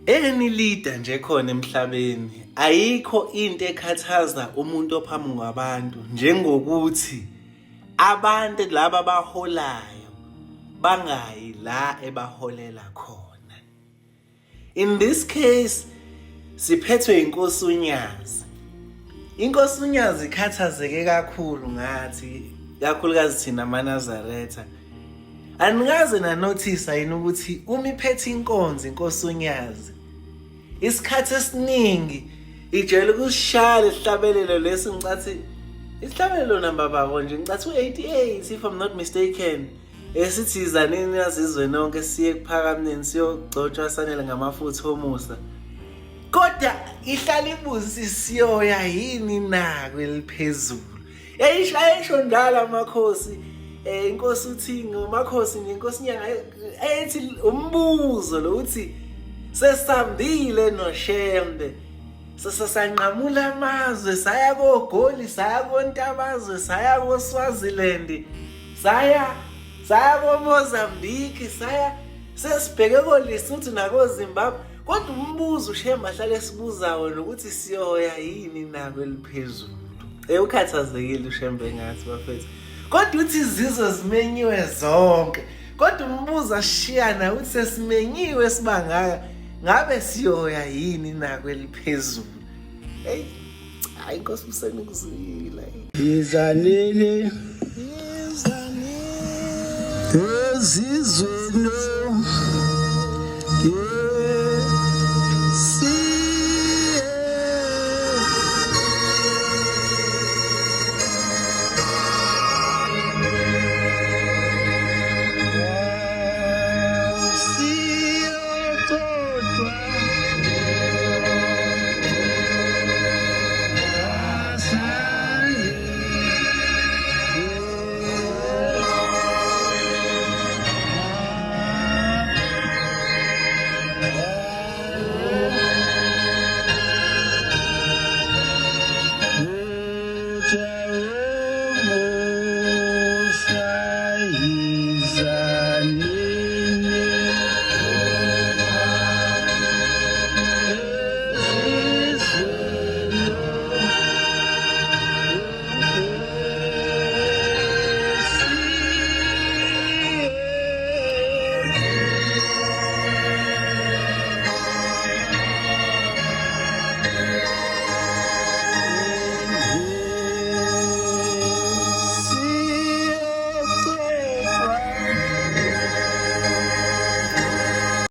Any leader nje khona emhlabeni ayikho into ekhathaza umuntu ophambi kwabantu njengokuthi abantu laba abaholayo bangayi la ebaholela khona. In this case siphethwe inkosi uNyazi. Inkosi uNyazi ikhathazeke kakhulu ngathi, kakhulukazi thina amaNazaretha. Anikaze na notice yini ukuthi uma iphethe inkonzo inkosi uNyazi isikhathi esiningi ijele ukusishala isihlabelelo lesi ngicathi isihlabelelo namba babo nje ngicathi u88 if I'm not mistaken esithi izanini yazizwe nonke siye kuphakamneni siyogcotshwa sanele ngamafutha omusa. Kodwa ihlala ibuzi siyoya yini na kweliphezulu. Eyisho ndala amakhosi inkosi uthi ngomakhosi ngenkosi Nyanga ethi umbuzo lo uthi sesambile noShembe sesanqamula amazwe saya koGoli saya koNtabazwe saya koSwaziland saya koMozambique saya sesibheke koLesotho nakoZimbabwe. Kodwa umbuzo uShembe ahlale esibuza wona ukuthi siyoya yini na kweliphezulu. Ukhathazekile uShembe ngathi bafethu. Kodwa uthi izizwe zimenyiwe zonke. Kodwa umbuzo ashiyana uthi sesimenyiwe sibangaka ngabe siyoya yini na kweliphezulu. Hayi Nkosi usenikuzile. Izanele ezizweni